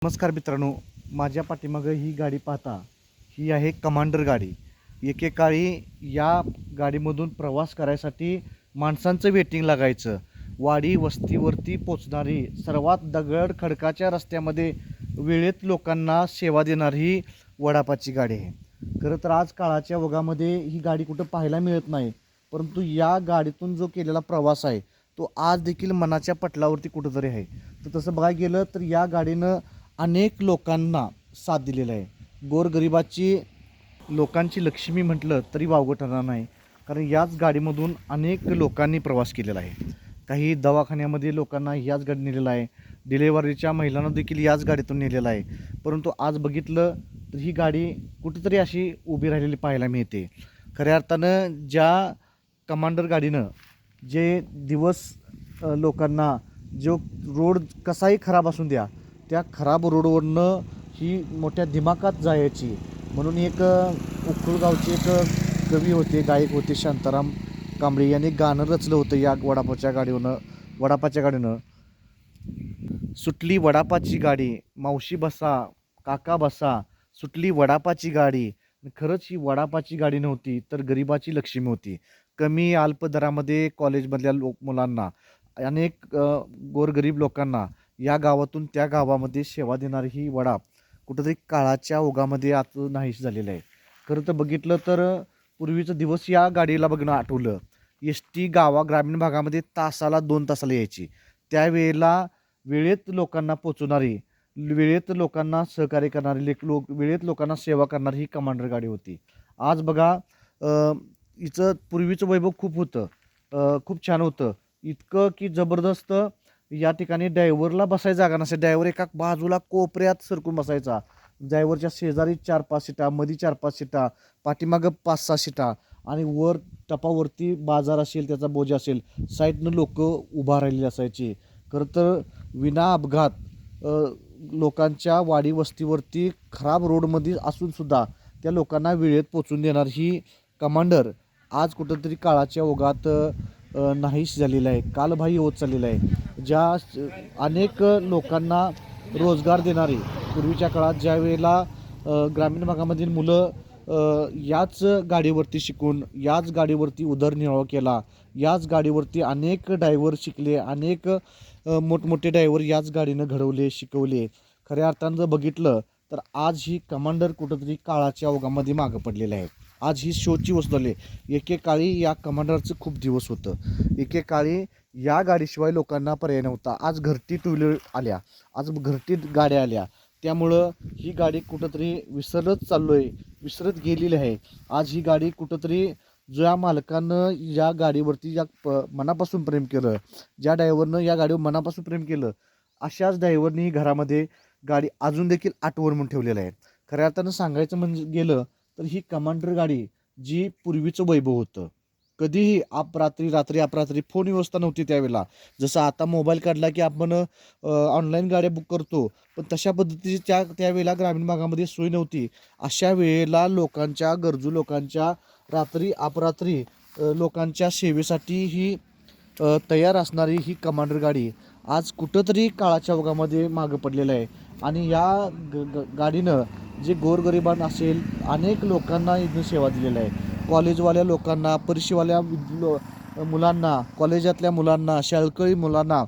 नमस्कार मित्रांनो, माझ्या पाठीमागं ही गाडी पाहता, ही आहे कमांडर गाडी. एकेकाळी या गाडीमधून प्रवास करायसाठी माणसांचं वेटिंग लागायचं. वाडी वस्तीवरती पोचणारी सर्वात दगड खडकाच्या रस्त्यामध्ये वेळेत लोकांना सेवा देणारी ही वडापाची गाडी आहे. खरं तर आज काळाच्या ओघामध्ये ही गाडी कुठं पाहायला मिळत नाही, परंतु या गाडीतून जो केलेला प्रवास आहे तो आज देखील मनाच्या पटलावरती कुठंतरी आहे. तर तसं बघायला गेलं तर या गाडीनं अनेक लोकांना साथ दिलेला आहे. गोरगरिबाची लोकांची लक्ष्मी म्हटलं तरी वावगं ठरणार नाही, कारण याच गाडीमधून अनेक लोकांनी प्रवास केलेला आहे. काही दवाखान्यामध्ये लोकांना याच गाडी नेलेला आहे, डिलेवरीच्या महिलांना देखील याच गाडीतून नेलेलं आहे. परंतु आज बघितलं तर ही गाडी कुठेतरी अशी उभी राहिलेली पाहायला मिळते. खऱ्या अर्थानं ज्या कमांडर गाडीनं जे दिवस लोकांना जो रोड कसाही खराब असून द्या, त्या खराब रोडवरनं ही मोठ्या दिमाखात जायची. म्हणून एक उखळगावचे एक कवी होते, गायक होते, शांताराम कांबळे यांनी गाणं रचलं होतं या वडापाच्या गाडीनं. सुटली वडापाची गाडी, मावशी बसा, काका बसा, सुटली वडापाची गाडी. खरंच ही वडापाची गाडी नव्हती, तर गरिबाची लक्ष्मी होती. कमी अल्प दरामध्ये कॉलेजमधल्या मुलांना, अनेक गोरगरीब लोकांना या गावातून त्या गावामध्ये सेवा देणारी ही वडा कुठंतरी काळाच्या ओघामध्ये आता नाहीशी झालेलं आहे. खरं तर बघितलं तर पूर्वीचं दिवस या गाडीला बघणं आठवलं. एस टी ग्रामीण भागामध्ये तासाला 2 तासाला यायची. त्यावेळेला वेळेत लोकांना पोचवणारी, वेळेत लोकांना सहकार्य करणारी, वेळेत लोकांना सेवा करणारी ही कमांडर गाडी होती. आज बघा, हिचं पूर्वीचं वैभव खूप होतं, खूप छान होतं. इतकं की जबरदस्त या ठिकाणी ड्रायव्हरला बसायची जागा नसे. ड्रायव्हर एका बाजूला कोपऱ्यात सरकून बसायचा. ड्रायव्हरच्या शेजारी 4-5 सीटा, मध्ये 4-5 सीटा, पाठीमागं 5-6 सीटा आणि वर टपावरती बाजार असेल, त्याचा बोजा असेल, साईडनं लोक उभा राहिलेली असायची. खरं तर विना अपघात लोकांच्या वाडी वस्तीवरती खराब रोडमध्ये असूनसुद्धा त्या लोकांना वेळेत पोचून देणार ही कमांडर आज कुठंतरी काळाच्या ओघात नाहीश झालेलं आहे, कालबाह्य होत चाललेलं आहे. अनेक लोकांना रोजगार देणारी, पूर्वीच्या काळात ज्या वेळेला ग्रामीण भागामधील मुलं याच गाडीवरती शिकून, याच गाडीवरती उदरनिर्वाह केला, याच गाडीवरती अनेक ड्रायव्हर शिकले, अनेक मोठमोठे ड्रायव्हर याच गाडीनं घडवले, शिकवले. खऱ्या अर्थानं जर बघितलं तर आज ही कमांडर कुठंतरी काळाच्या ओघामध्ये मागं पडलेलं आहे. आज ही शोची वस्तू झाली. एकेकाळी या कमांडरचं खूप दिवस होतं. एकेकाळी या गाडीशिवाय लोकांना पर्याय नव्हता. आज घरटी टू व्हीलर आल्या, आज घरटी गाड्या आल्या, त्यामुळं ही गाडी कुठंतरी विसरत गेलेली आहे. आज ही गाडी कुठंतरी ज्या मालकानं या गाडीवरती मनापासून प्रेम केलं, ज्या ड्रायव्हरनं या गाडीवर मनापासून प्रेम केलं, अशाच ड्रायव्हरनी ही घरामध्ये गाडी अजून देखील आठवण म्हणून ठेवलेलं आहे. खऱ्या अर्थानं सांगायचं म्हणजे गेलं तर ही कमांडर गाडी जी पूर्वीचं वैभव होतं, कधीही रात्री अपरात्री फोन व्यवस्था नव्हती त्यावेळेला. जसं आता मोबाईल काढला की आपण ऑनलाईन गाड्या बुक करतो, पण तशा पद्धतीची त्यावेळेला ग्रामीण भागामध्ये सोय नव्हती. अशा वेळेला गरजू लोकांच्या रात्री अपरात्री लोकांच्या सेवेसाठी ही तयार असणारी ही कमांडर गाडी आज कुठंतरी काळाच्या ओघामध्ये मागं पडलेलं आहे. आणि या गाडीनं जे गोरगरिबांना असेल, अनेक लोकांना इथून सेवा दिलेला आहे. कॉलेजवाल्या लोकांना, परीक्षेवाल्या मुलांना, कॉलेजातल्या मुलांना, शाळकरी मुलांना,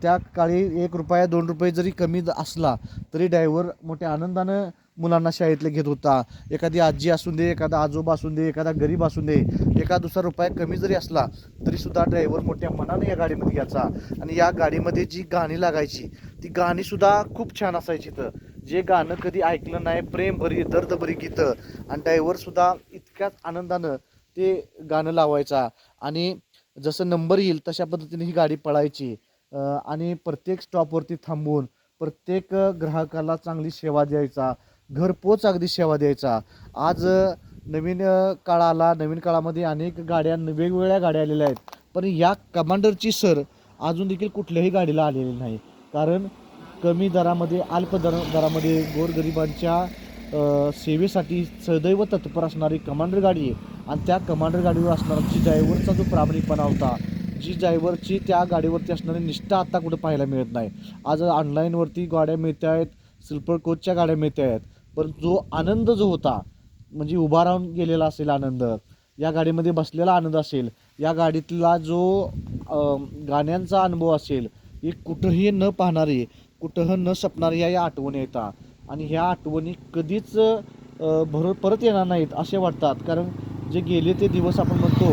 त्या काळी ₹1 ₹2 जरी कमी असला तरी ड्रायव्हर मोठ्या आनंदानं मुलांना शाळेतले घेत होता. एखादी आजी असून दे, एखादा आजोबा असून दे, एखादा गरीब असून दे, ₹1-2 कमी जरी असला तरीसुद्धा ड्रायव्हर मोठ्या मनाने या गाडीमध्ये यायचा. आणि या गाडीमध्ये जी गाणी लागायची ती गाणीसुद्धा खूप छान असायची. तर जे गाणं कधी ऐकलं नाही, प्रेम भरी दर्द भरी गीतं, आणि ड्रायव्हरसुद्धा इतक्याच आनंदानं ते गाणं लावायचा. आणि जसं नंबर येईल तशा पद्धतीने ही गाडी पळायची. आणि प्रत्येक स्टॉपवरती थांबून प्रत्येक ग्राहकाला चांगली सेवा द्यायचा, घरपोच अगदी सेवा द्यायचा. आज नवीन काळ आला, नवीन काळामध्ये अनेक वेगवेगळ्या गाड्या आलेल्या आहेत, पण या कमांडरची सर अजून देखील कुठल्याही गाडीला आलेली नाही. कारण कमी दरामध्ये, अल्प दरामध्ये गोरगरिबांच्या सेवेसाठी सदैव तत्पर असणारी कमांडर गाडी आहे. आणि त्या कमांडर गाडीवर असणारा जी ड्रायव्हरचा जो प्रामाणिकपणा होता, जी ड्रायव्हरची त्या गाडीवरती असणारी निष्ठा आता कुठं पाहायला मिळत नाही. आज ऑनलाईनवरती गाड्या मिळत आहेत, स्लीपर कोचच्या गाड्या मिळत आहेत, पण जो आनंद जो होता म्हणजे उभा राहून गेलेला असेल आनंद, या गाडीमध्ये बसलेला आनंद असेल, या गाडीतला जो गाण्यांचा अनुभव असेल, ही कुठंही न पाहणारी, कुठं न सपणारी या आठवणी येतात. आणि ह्या आठवणी कधीच परत येणार नाहीत असे वाटतात. कारण जे गेले ते दिवस आपण म्हणतो,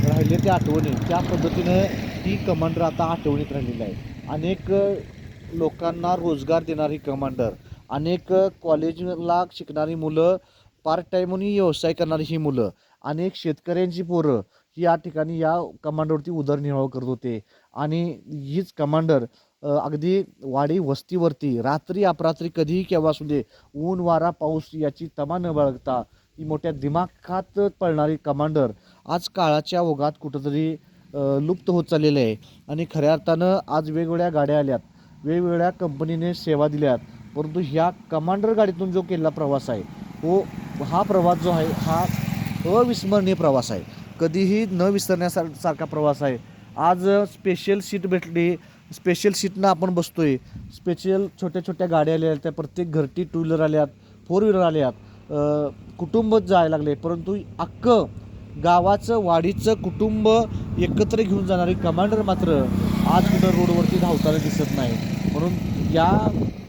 राहिले ते आठवणी, त्या पद्धतीनं ही कमांडर आता आठवणीत राहिलेली आहे. अनेक लोकांना रोजगार देणारी कमांडर, अनेक कॉलेजला शिकणारी मुलं, पार्ट टाईमनी व्यवसाय करणारी ही मुलं, अनेक शेतकऱ्यांची पोरं ही या ठिकाणी या कमांडरवरती उदरनिर्वाह करत होते. आणि हीच कमांडर अगदी वाडी वस्तीवरती रात्री अपरात्री कधीही केव्हा असू दे, ऊन वारा पाऊस याची तमा न बाळगता ही मोठ्या दिमाखात पळणारी कमांडर आज काळाच्या ओघात कुठंतरी लुप्त होत चाललेलं आहे. आणि खऱ्या अर्थानं आज वेगवेगळ्या गाड्या आल्यात, वेगवेगळ्या कंपनीने सेवा दिल्यात, परंतु ह्या कमांडर गाडीतून जो केलेला प्रवास आहे हा प्रवास जो आहे हा अविस्मरणीय प्रवास आहे. कधीही न विसरण्यासारखा प्रवास आहे. आज स्पेशल सीट भेटली, स्पेशल सीटनं आपण बसतोय, स्पेशल छोट्या छोट्या गाड्या आल्या, त्या प्रत्येक घरटी टू व्हीलर आल्यात, फोर व्हीलर आल्यात, कुटुंब जायला लागले, परंतु अख्खं गावाचं वाडीचं कुटुंब एकत्र घेऊन जाणारी कमांडर मात्र आज कुठं रोडवरती धावताना दिसत नाही. म्हणून या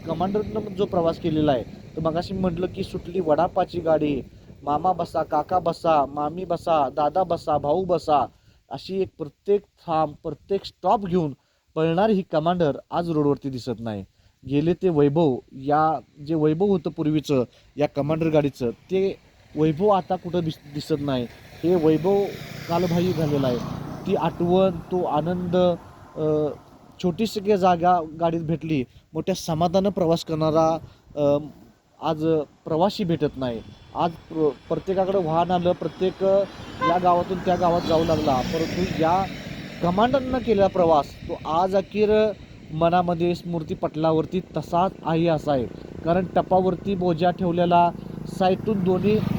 कमांडरनं जो प्रवास केलेला आहे, तर मगाशी म्हटलं की सुटली वडापाची गाडी, मामा बसा, काका बसा, मामी बसा, दादा बसा, भाऊ बसा, अशी एक प्रत्येक थांब, प्रत्येक स्टॉप घेऊन पळणारी ही कमांडर आज रोडवरती दिसत नाही. गेले ते वैभव, जे वैभव होतं पूर्वीचं या कमांडर गाडीचं, ते वैभव आता कुठं दिसत नाही. हे वैभव कालबाह्य झालेलं आहे. ती आठवण, तो आनंद, छोटीशी जागा गाडीत भेटली, मोठ्या समाधानं प्रवास करणारा आज प्रवासी भेटत नाही. आज प्रत्येकाकडं वाहन आलं, प्रत्येक या गावातून त्या गावात जाऊ लागला, परंतु या कमांडरनं केलेला प्रवास तो आज अखेर मनामध्ये स्मृतीपटलावरती तसाच आहे असा आहे. कारण टपावरती बोजा ठेवलेला, साईटून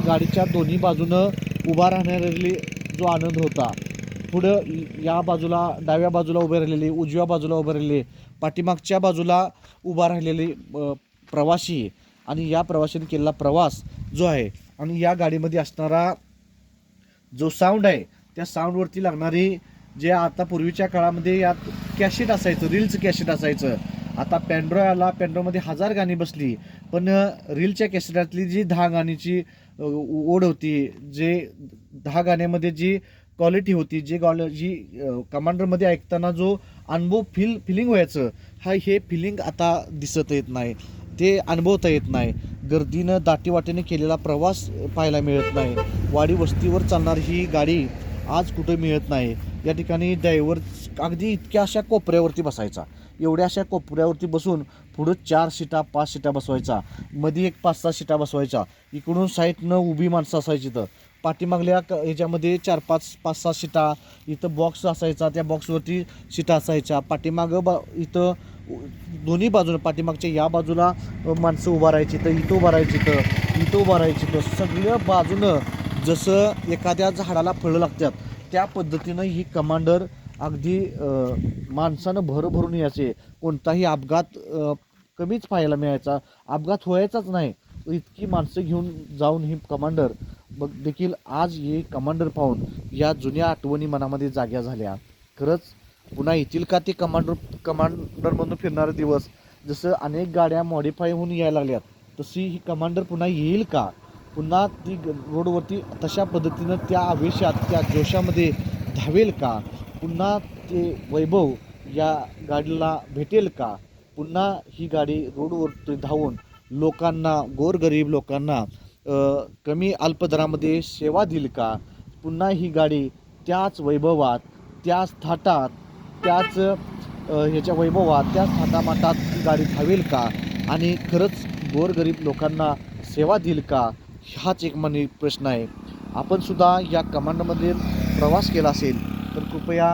गाडीच्या दोन्ही बाजूनं उभा राहणारी जो आनंद होता, पुढं या बाजूला डाव्या बाजूला उभे राहिलेले, उजव्या बाजूला उभे राहिलेले, पाठीमागच्या बाजूला उभा राहिलेले प्रवासी, आणि या प्रवाशांनी केलेला प्रवास जो आहे, आणि या गाडीमध्ये असणारा जो साऊंड आहे, त्या साऊंडवरती लागणारी जे आता पूर्वीच्या काळामध्ये यात कॅसेट असायचं, रीलचं कॅसेट असायचं. आता पॅन्ड्रॉय आला, पॅन्ड्रॉमध्ये 1000 गाणी बसली, पण रीलच्या कॅसेटातली जी 10 गाणीची ओढ होती, जे 10 गाण्यामध्ये जी क्वालिटी होती, जी कमांडरमध्ये ऐकताना जो अनुभव फिलिंग व्हायचं, हे फिलिंग आता दिसत येत नाही, ते अनुभवता येत नाही. गर्दीनं दाटीवाटीने केलेला प्रवास पाहायला मिळत नाही. वाडी वस्तीवर चालणारी ही गाडी आज कुठं मिळत नाही. या ठिकाणी ड्रायव्हर अगदी इतक्या अशा कोपऱ्यावरती बसायचा, एवढ्या अशा कोपऱ्यावरती बसून पुढं 4 सीटा 5 सीटा बसवायचा, मध्ये एक 5-6 सीटा बसवायचा, इकडून साईडनं उभी माणसं असायची, तर पाठीमागल्या ह्याच्यामध्ये 4-5-5-6 सीटा, इथं बॉक्स असायचा, त्या बॉक्सवरती सीटा असायच्या, पाठीमागं इथं दोन्ही बाजूनं, पाठीमागच्या या बाजूला माणसं उभा राहायची, तर इथं उभा राहायची, तर इथं उभा राहायची, तर सगळ्या बाजूनं जसं एखाद्या झाडाला फळं लागतात त्या पद्धतीनं ही कमांडर अगदी माणसानं भरून यायचे. कोणताही अपघात कमीच पाहायला मिळायचा, अपघात व्हायचाच नाही, इतकी माणसं घेऊन जाऊन ही कमांडर देखील आज ही कमांडर पाहून या जुन्या आठवणी मनामध्ये जाग्या झाल्या. खरंच पुन्हा येतील का ते कमांडरमधून फिरणारे दिवस? जसं अनेक गाड्या मॉडिफाय होऊन यायला लागल्यात, तशी ही कमांडर पुन्हा येईल का? पुन्हा ती रोडवरती तशा पद्धतीनं त्या आवेशात, त्या जोशामध्ये धावेल का? पुन्हा ते वैभव या गाडीला भेटेल का? पुन्हा ही गाडी रोडवरती धावून लोकांना, गोरगरीब लोकांना कमी अल्पदरामध्ये सेवा देईल का? पुन्हा ही गाडी त्याच वैभवात, त्याच थाटात, त्याच ह्याच्या वैभवात, त्याच थाटामाटात ही गाडी धावेल का? आणि खरंच गोरगरीब लोकांना सेवा देईल का? हाच एक मनी प्रश्न आहे. आपण सुद्धा या कमांडरमध्ये प्रवास केला असेल तर कृपया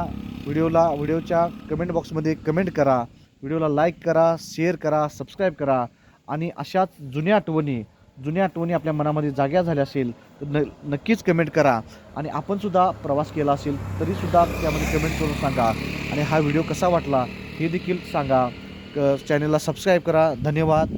व्हिडिओच्या कमेंट बॉक्समध्ये कमेंट करा, व्हिडिओला लाईक करा, शेअर करा, सबस्क्राईब करा. आणि अशाच जुन्या आठवणी आपल्या मनामध्ये जाग्या झाल्या असेल तर नक्कीच कमेंट करा. आणि आपण सुद्धा प्रवास केला असेल तरीसुद्धा त्यामध्ये कमेंट करून सांगा. आणि हा व्हिडिओ कसा वाटला हे देखील सांगा. चॅनलला सबस्क्राईब करा. धन्यवाद.